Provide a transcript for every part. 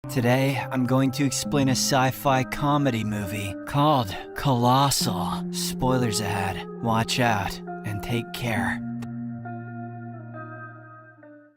Today, I'm going to explain a sci-fi comedy movie called Colossal. Spoilers ahead. Watch out and take care.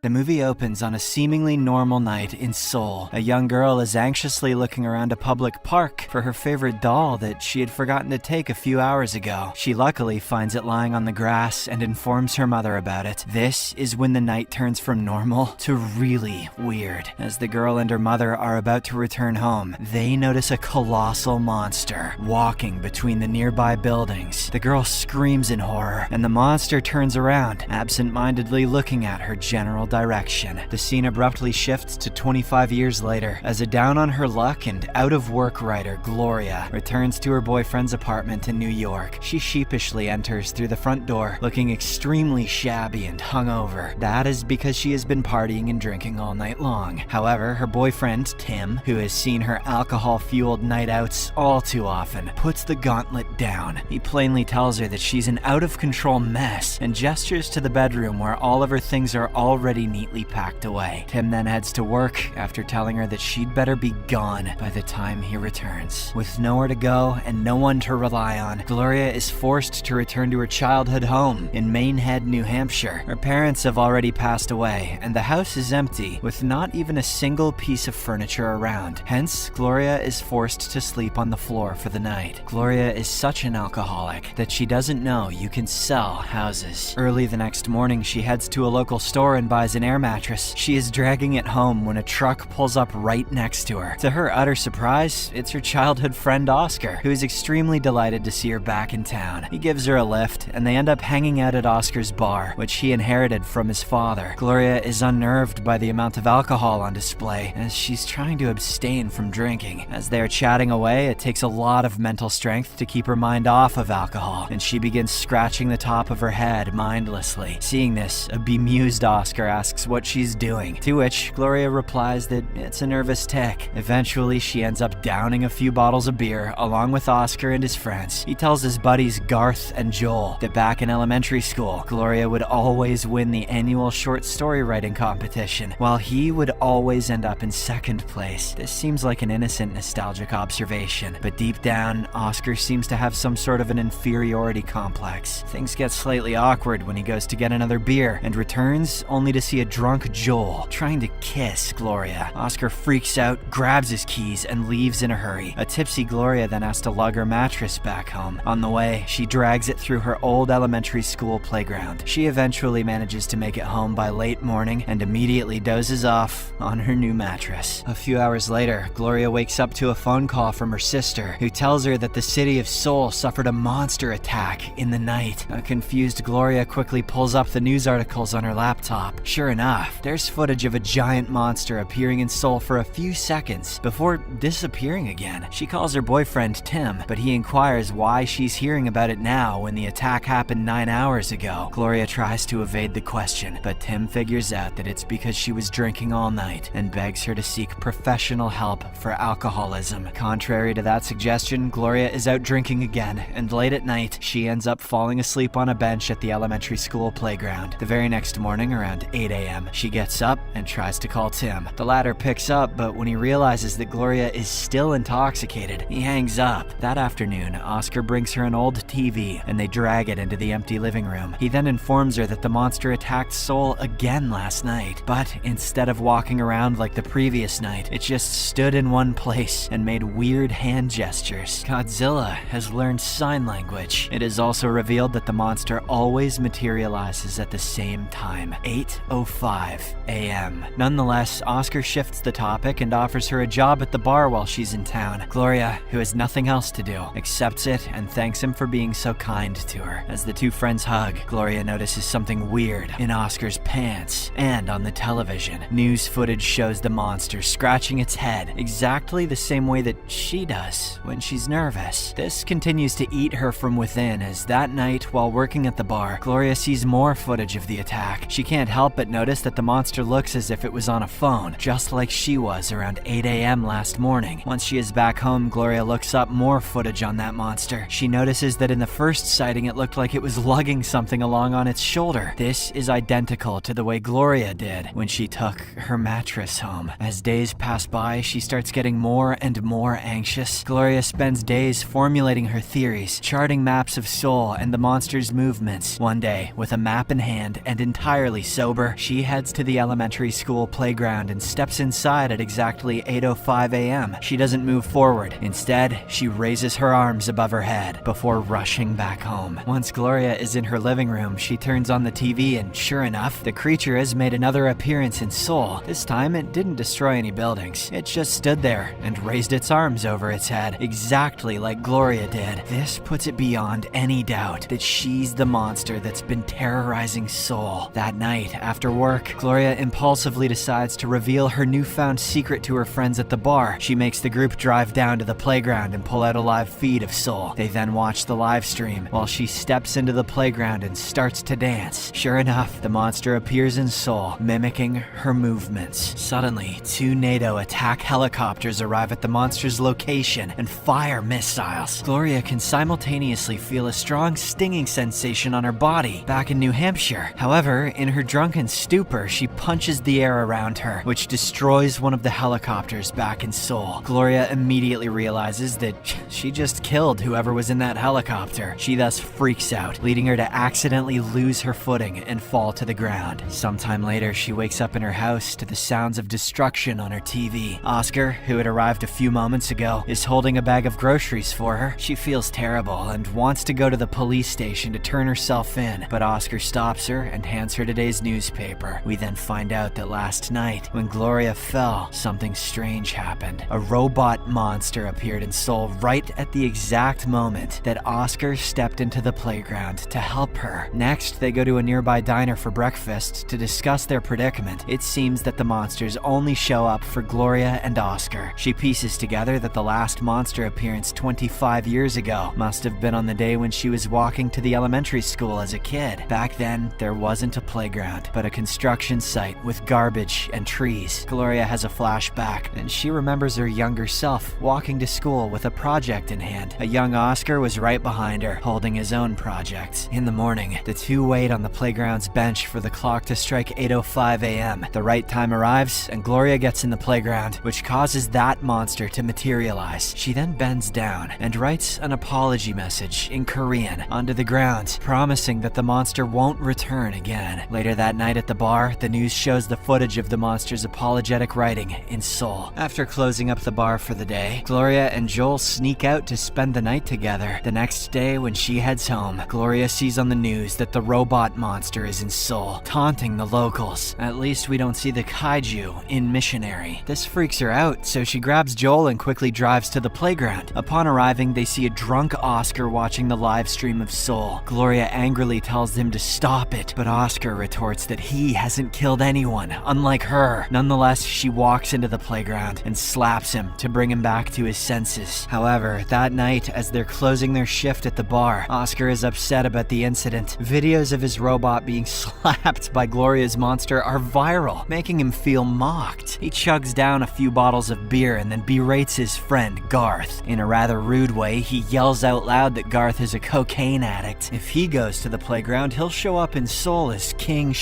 The movie opens on a seemingly normal night in Seoul. A young girl is anxiously looking around a public park for her favorite doll that she had forgotten to take a few hours ago. She luckily finds it lying on the grass and informs her mother about it. This is when the night turns from normal to really weird. As the girl and her mother are about to return home, they notice a colossal monster walking between the nearby buildings. The girl screams in horror, and the monster turns around, absent-mindedly looking at her general direction. The scene abruptly shifts to 25 years later as a down-on-her-luck and out-of-work writer, Gloria, returns to her boyfriend's apartment in New York. She sheepishly enters through the front door, looking extremely shabby and hungover. That is because she has been partying and drinking all night long. However, her boyfriend, Tim, who has seen her alcohol-fueled night outs all too often, puts the gauntlet down. He plainly tells her that she's an out-of-control mess and gestures to the bedroom where all of her things are already neatly packed away. Tim then heads to work after telling her that she'd better be gone by the time he returns. With nowhere to go and no one to rely on, Gloria is forced to return to her childhood home in Mainhead, New Hampshire. Her parents have already passed away, and the house is empty, with not even a single piece of furniture around. Hence, Gloria is forced to sleep on the floor for the night. Gloria is such an alcoholic that she doesn't know you can sell houses. Early the next morning, she heads to a local store and buys an air mattress. She is dragging it home when a truck pulls up right next to her. To her utter surprise, it's her childhood friend Oscar, who is extremely delighted to see her back in town. He gives her a lift, and they end up hanging out at Oscar's bar, which he inherited from his father. Gloria is unnerved by the amount of alcohol on display, as she's trying to abstain from drinking. As they are chatting away, it takes a lot of mental strength to keep her mind off of alcohol, and she begins scratching the top of her head mindlessly. Seeing this, a bemused Oscar asks what she's doing, to which Gloria replies that it's a nervous tic. Eventually, she ends up downing a few bottles of beer along with Oscar and his friends. He tells his buddies Garth and Joel that back in elementary school, Gloria would always win the annual short story writing competition, while he would always end up in second place. This seems like an innocent, nostalgic observation, but deep down, Oscar seems to have some sort of an inferiority complex. Things get slightly awkward when he goes to get another beer and returns only to see a drunk Joel trying to kiss Gloria. Oscar freaks out, grabs his keys, and leaves in a hurry. A tipsy Gloria then has to lug her mattress back home. On the way, she drags it through her old elementary school playground. She eventually manages to make it home by late morning and immediately dozes off on her new mattress. A few hours later, Gloria wakes up to a phone call from her sister, who tells her that the city of Seoul suffered a monster attack in the night. A confused Gloria quickly pulls up the news articles on her laptop. Sure enough, there's footage of a giant monster appearing in Seoul for a few seconds before disappearing again. She calls her boyfriend Tim, but he inquires why she's hearing about it now when the attack happened 9 hours ago. Gloria tries to evade the question, but Tim figures out that it's because she was drinking all night and begs her to seek professional help for alcoholism. Contrary to that suggestion, Gloria is out drinking again, and late at night, she ends up falling asleep on a bench at the elementary school playground. The very next morning, around 8 a.m., she gets up and tries to call Tim. The latter picks up, but when he realizes that Gloria is still intoxicated, he hangs up. That afternoon, Oscar brings her an old TV, and they drag it into the empty living room. He then informs her that the monster attacked Seoul again last night, but instead of walking around like the previous night, it just stood in one place and made weird hand gestures. Godzilla has learned sign language. It is also revealed that the monster always materializes at the same time, 8:05 a.m. Nonetheless, Oscar shifts the topic and offers her a job at the bar while she's in town. Gloria, who has nothing else to do, accepts it and thanks him for being so kind to her. As the two friends hug, Gloria notices something weird in Oscar's pants and on the television. News footage shows the monster scratching its head exactly the same way that she does when she's nervous. This continues to eat her from within as that night, while working at the bar, Gloria sees more footage of the attack. She can't help but but notice that the monster looks as if it was on a phone, just like she was around 8 a.m. last morning. Once she is back home, Gloria looks up more footage on that monster. She notices that in the first sighting it looked like it was lugging something along on its shoulder. This is identical to the way Gloria did when she took her mattress home. As days pass by, she starts getting more and more anxious. Gloria spends days formulating her theories, charting maps of Seoul and the monster's movements. One day, with a map in hand and entirely sober, she heads to the elementary school playground and steps inside at exactly 8:05 a.m. She doesn't move forward. Instead, she raises her arms above her head before rushing back home. Once Gloria is in her living room, she turns on the TV and sure enough, the creature has made another appearance in Seoul. This time, it didn't destroy any buildings. It just stood there and raised its arms over its head, exactly like Gloria did. This puts it beyond any doubt that she's the monster that's been terrorizing Seoul. That night, after work, Gloria impulsively decides to reveal her newfound secret to her friends at the bar. She makes the group drive down to the playground and pull out a live feed of Seoul. They then watch the live stream while she steps into the playground and starts to dance. Sure enough, the monster appears in Seoul, mimicking her movements. Suddenly, 2 NATO attack helicopters arrive at the monster's location and fire missiles. Gloria can simultaneously feel a strong stinging sensation on her body back in New Hampshire. However, in her drunken stupor, she punches the air around her, which destroys one of the helicopters back in Seoul. Gloria immediately realizes that she just killed whoever was in that helicopter. She thus freaks out, leading her to accidentally lose her footing and fall to the ground. Sometime later, she wakes up in her house to the sounds of destruction on her TV. Oscar, who had arrived a few moments ago, is holding a bag of groceries for her. She feels terrible and wants to go to the police station to turn herself in, but Oscar stops her and hands her today's newspaper. We then find out that last night, when Gloria fell, something strange happened. A robot monster appeared in Seoul right at the exact moment that Oscar stepped into the playground to help her. Next, they go to a nearby diner for breakfast to discuss their predicament. It seems that the monsters only show up for Gloria and Oscar. She pieces together that the last monster appearance 25 years ago must have been on the day when she was walking to the elementary school as a kid. Back then, there wasn't a playground, but a construction site with garbage and trees. Gloria has a flashback, and she remembers her younger self walking to school with a project in hand. A young Oscar was right behind her, holding his own project. In the morning, the two wait on the playground's bench for the clock to strike 8:05 a.m. The right time arrives, and Gloria gets in the playground, which causes that monster to materialize. She then bends down and writes an apology message in Korean onto the ground, promising that the monster won't return again. Later that night at the bar, the news shows the footage of the monster's apologetic writing in Seoul. After closing up the bar for the day, Gloria and Joel sneak out to spend the night together. The next day, when she heads home, Gloria sees on the news that the robot monster is in Seoul, taunting the locals. At least we don't see the kaiju in Missionary. This freaks her out, so she grabs Joel and quickly drives to the playground. Upon arriving, they see a drunk Oscar watching the live stream of Seoul. Gloria angrily tells him to stop it, but Oscar retorts that he hasn't killed anyone, unlike her. Nonetheless, she walks into the playground and slaps him to bring him back to his senses. However, that night, as they're closing their shift at the bar, Oscar is upset about the incident. Videos of his robot being slapped by Gloria's monster are viral, making him feel mocked. He chugs down a few bottles of beer and then berates his friend, Garth. In a rather rude way, he yells out loud that Garth is a cocaine addict. If he goes to the playground, he'll show up in Seoul as King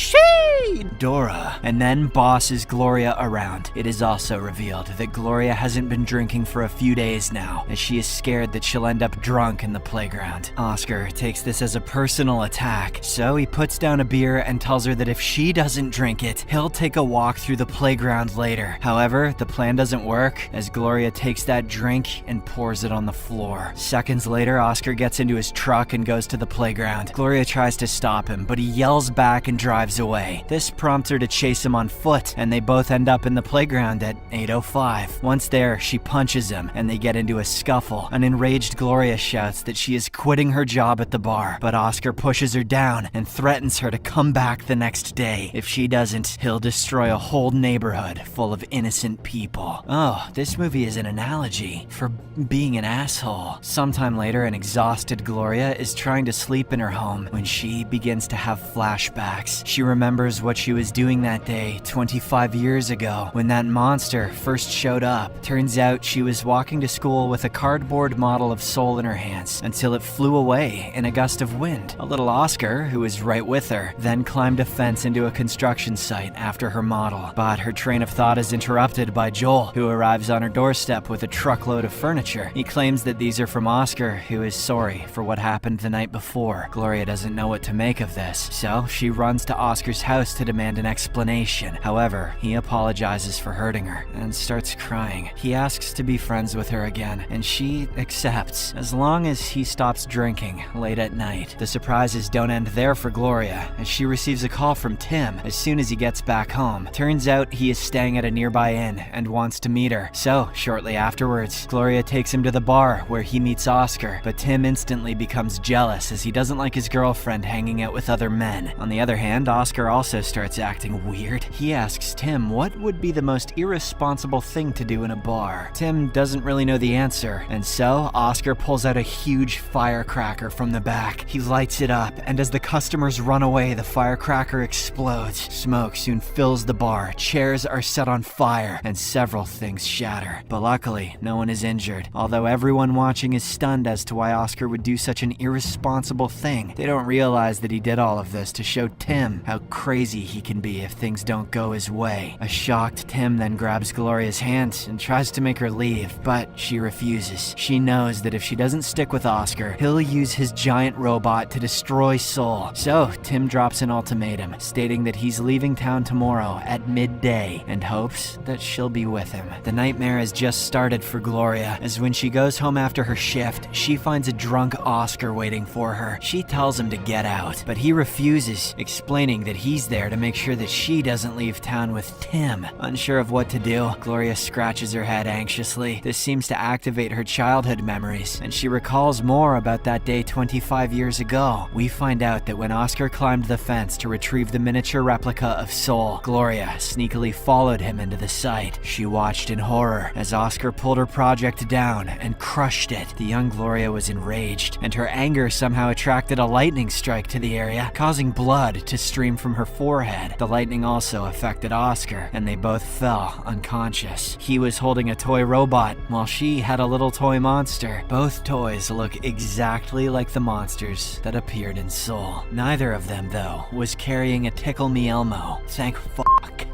Dora, and then bosses Gloria around. It is also revealed that Gloria hasn't been drinking for a few days now, as she is scared that she'll end up drunk in the playground. Oscar takes this as a personal attack, so he puts down a beer and tells her that if she doesn't drink it, he'll take a walk through the playground later. However, the plan doesn't work, as Gloria takes that drink and pours it on the floor. Seconds later, Oscar gets into his truck and goes to the playground. Gloria tries to stop him, but he yells back and drives away. This prompts her to chase him on foot, and they both end up in the playground at 8:05. Once there, she punches him, and they get into a scuffle. An enraged Gloria shouts that she is quitting her job at the bar, but Oscar pushes her down and threatens her to come back the next day. If she doesn't, he'll destroy a whole neighborhood full of innocent people. Oh, this movie is an analogy for being an asshole. Sometime later, an exhausted Gloria is trying to sleep in her home when she begins to have flashbacks. She remembers remembers what she was doing that day 25 years ago when that monster first showed up. Turns out she was walking to school with a cardboard model of Seoul in her hands until it flew away in a gust of wind. A little Oscar, who was right with her, then climbed a fence into a construction site after her model. But her train of thought is interrupted by Joel, who arrives on her doorstep with a truckload of furniture. He claims that these are from Oscar, who is sorry for what happened the night before. Gloria doesn't know what to make of this, so she runs to Oscar's house to demand an explanation. However, he apologizes for hurting her and starts crying. He asks to be friends with her again, and she accepts, as long as he stops drinking late at night. The surprises don't end there for Gloria, as she receives a call from Tim as soon as he gets back home. Turns out he is staying at a nearby inn and wants to meet her. So, shortly afterwards, Gloria takes him to the bar where he meets Oscar, but Tim instantly becomes jealous as he doesn't like his girlfriend hanging out with other men. On the other hand, Oscar also starts acting weird. He asks Tim what would be the most irresponsible thing to do in a bar. Tim doesn't really know the answer, and so Oscar pulls out a huge firecracker from the back. He lights it up, and as the customers run away, the firecracker explodes. Smoke soon fills the bar, chairs are set on fire, and several things shatter. But luckily, no one is injured. Although everyone watching is stunned as to why Oscar would do such an irresponsible thing, they don't realize that he did all of this to show Tim how crazy he can be if things don't go his way. A shocked Tim then grabs Gloria's hand and tries to make her leave, but she refuses. She knows that if she doesn't stick with Oscar, he'll use his giant robot to destroy Seoul. So Tim drops an ultimatum, stating that he's leaving town tomorrow at midday and hopes that she'll be with him. The nightmare has just started for Gloria, as when she goes home after her shift, she finds a drunk Oscar waiting for her. She tells him to get out, but he refuses, explaining that he's there to make sure that she doesn't leave town with Tim. Unsure of what to do, Gloria scratches her head anxiously. This seems to activate her childhood memories, and she recalls more about that day 25 years ago. We find out that when Oscar climbed the fence to retrieve the miniature replica of Seoul, Gloria sneakily followed him into the site. She watched in horror as Oscar pulled her project down and crushed it. The young Gloria was enraged, and her anger somehow attracted a lightning strike to the area, causing blood to stream from her forehead. The lightning also affected Oscar, and they both fell unconscious. He was holding a toy robot, while she had a little toy monster. Both toys look exactly like the monsters that appeared in Seoul. Neither of them, though, was carrying a Tickle Me Elmo. Thank fuck.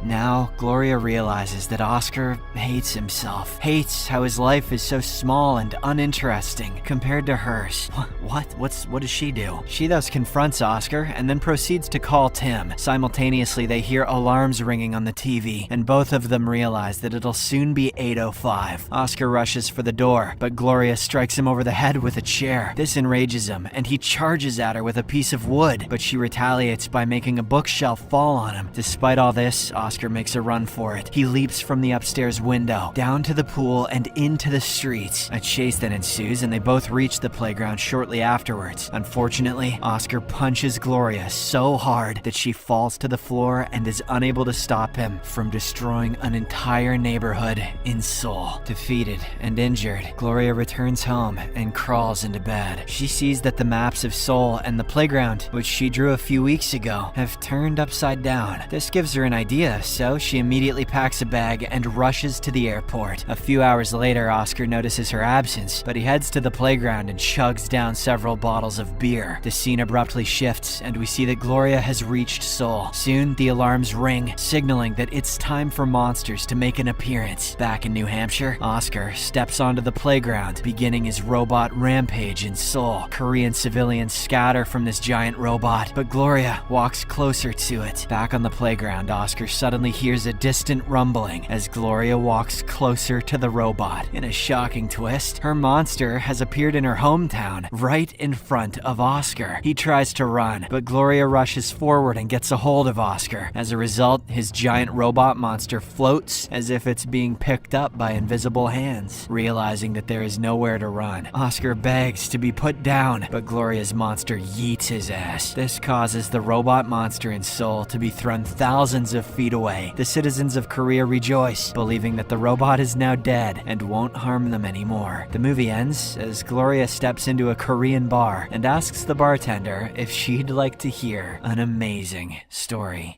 Now, Gloria realizes that Oscar hates himself. Hates how his life is so small and uninteresting compared to hers. What does she do? She thus confronts Oscar and then proceeds to call Tim. Simultaneously, they hear alarms ringing on the TV, and both of them realize that it'll soon be 8:05. Oscar rushes for the door, but Gloria strikes him over the head with a chair. This enrages him, and he charges at her with a piece of wood, but she retaliates by making a bookshelf fall on him. Despite all this, Oscar makes a run for it. He leaps from the upstairs window, down to the pool, and into the streets. A chase then ensues, and they both reach the playground shortly afterwards. Unfortunately, Oscar punches Gloria so hard that she falls to the floor and is unable to stop him from destroying an entire neighborhood in Seoul. Defeated and injured, Gloria returns home and crawls into bed. She sees that the maps of Seoul and the playground, which she drew a few weeks ago, have turned upside down. This gives her an idea, so she immediately packs a bag and rushes to the airport. A few hours later, Oscar notices her absence, but he heads to the playground and chugs down several bottles of beer. The scene abruptly shifts, and we see that Gloria has reached Seoul. Soon, the alarms ring, signaling that it's time for monsters to make an appearance. Back in New Hampshire, Oscar steps onto the playground, beginning his robot rampage in Seoul. Korean civilians scatter from this giant robot, but Gloria walks closer to it. Back on the playground, Oscar suddenly hears a distant rumbling as Gloria walks closer to the robot. In a shocking twist, her monster has appeared in her hometown, right in front of Oscar. He tries to run, but Gloria rushes forward and gets a hold of Oscar. As a result, his giant robot monster floats as if it's being picked up by invisible hands. Realizing that there is nowhere to run, Oscar begs to be put down, but Gloria's monster yeets his ass. This causes the robot monster in Seoul to be thrown thousands of feet away. The citizens of Korea rejoice, believing that the robot is now dead and won't harm them anymore. The movie ends as Gloria steps into a Korean bar and asks the bartender if she'd like to hear an amazing story.